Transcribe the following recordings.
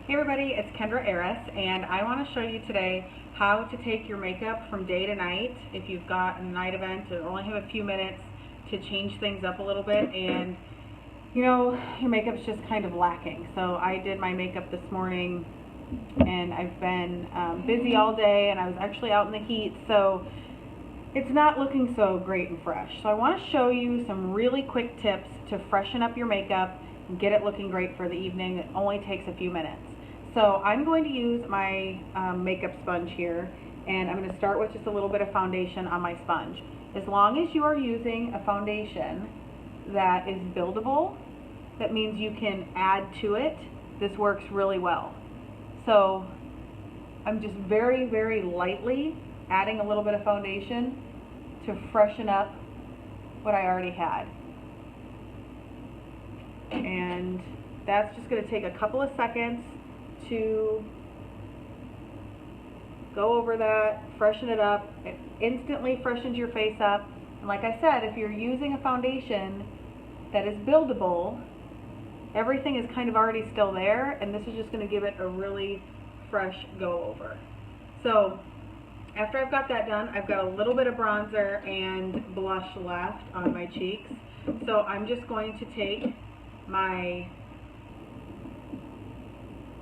Hey everybody, it's Kendra Eris, and I want to show you today how to take your makeup from day to night. If you've got a night event and only have a few minutes to change things up a little bit, and you know, your makeup's just kind of lacking. So I did my makeup this morning, and I've been busy all day, and I was actually out in the heat, so it's not looking so great and fresh. So I want to show you some really quick tips to freshen up your makeup and get it looking great for the evening. It only takes a few minutes. So I'm going to use my makeup sponge here, and I'm going to start with just a little bit of foundation on my sponge. As long as you are using a foundation that is buildable, that means you can add to it, this works really well. So I'm just very, very lightly adding a little bit of foundation to freshen up what I already had. And that's just going to take a couple of seconds to go over that, freshen it up. It instantly freshens your face up. And like I said, if you're using a foundation that is buildable, everything is kind of already still there, and this is just going to give it a really fresh go over. So after I've got that done, I've got a little bit of bronzer and blush left on my cheeks. So I'm just going to take my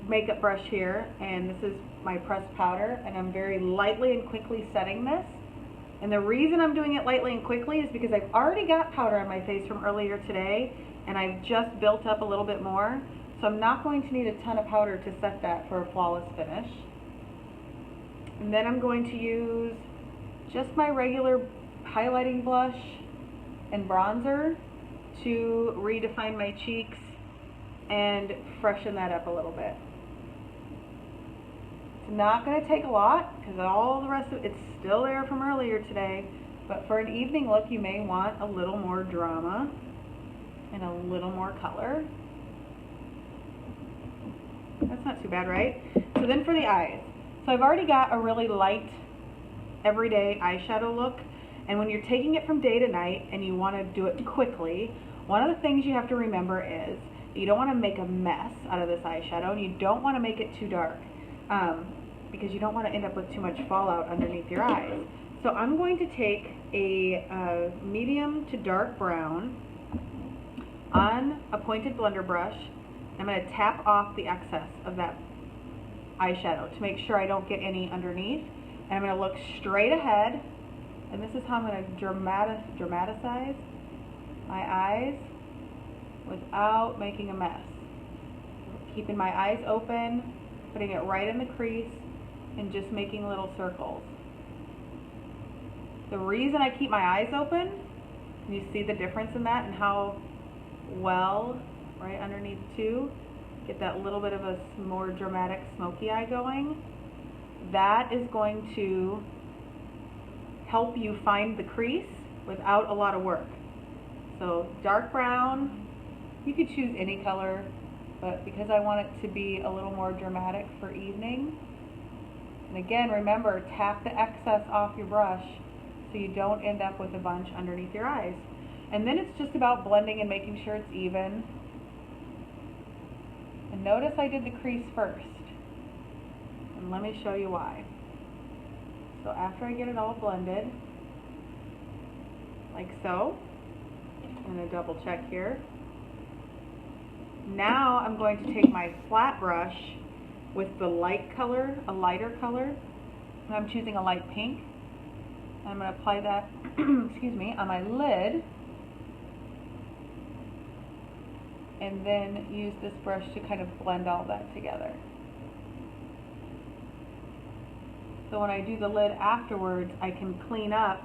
makeup brush here, and this is my pressed powder, and I'm very lightly and quickly setting this. And the reason I'm doing it lightly and quickly is because I've already got powder on my face from earlier today, and I've just built up a little bit more. So I'm not going to need a ton of powder to set that for a flawless finish. And then I'm going to use just my regular highlighting blush and bronzer to redefine my cheeks and freshen that up a little bit. It's not going to take a lot because all the rest of it's still there from earlier today, but for an evening look you may want a little more drama and a little more color. That's not too bad, right? So then for the eyes. So I've already got a really light, everyday eyeshadow look, and when you're taking it from day to night and you want to do it quickly, one of the things you have to remember is that you don't want to make a mess out of this eyeshadow, and you don't want to make it too dark, because you don't want to end up with too much fallout underneath your eyes. So I'm going to take a medium to dark brown on a pointed blender brush. I'm going to tap off the excess of that eyeshadow to make sure I don't get any underneath, and I'm going to look straight ahead, and this is how I'm going to dramatize my eyes without making a mess. Keeping my eyes open, putting it right in the crease, and just making little circles. The reason I keep my eyes open, you see the difference in that and how well right underneath too, get that little bit of a more dramatic smoky eye going. That is going to help you find the crease without a lot of work. So dark brown, you could choose any color, but because I want it to be a little more dramatic for evening, and again, remember, tap the excess off your brush so you don't end up with a bunch underneath your eyes. And then it's just about blending and making sure it's even. And notice I did the crease first, and let me show you why. So after I get it all blended, like so, I'm going to double check here. Now I'm going to take my flat brush with the light color, a lighter color, and I'm choosing a light pink. And I'm going to apply that, excuse me, on my lid, and then use this brush to kind of blend all that together. So when I do the lid afterwards, I can clean up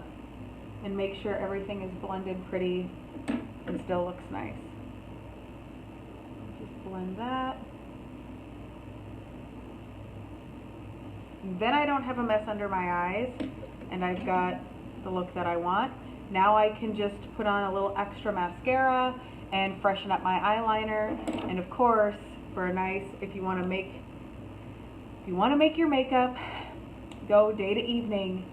and make sure everything is blended pretty and still looks nice. Just blend that. Then I don't have a mess under my eyes, and I've got the look that I want. Now I can just put on a little extra mascara and freshen up my eyeliner. And of course, for a nice, if you want to make your makeup go day to evening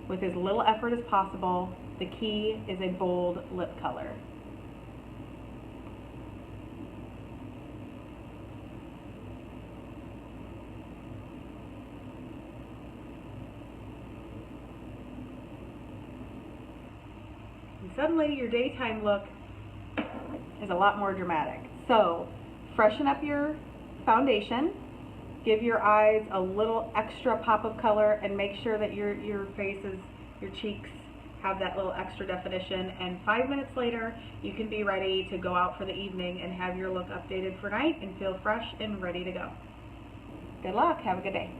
with as little effort as possible, the key is a bold lip color. suddenly your daytime look is a lot more dramatic. So freshen up your foundation, give your eyes a little extra pop of color, and make sure that your faces, your cheeks have that little extra definition. And 5 minutes later, you can be ready to go out for the evening and have your look updated for night and feel fresh and ready to go. Good luck. Have a good day.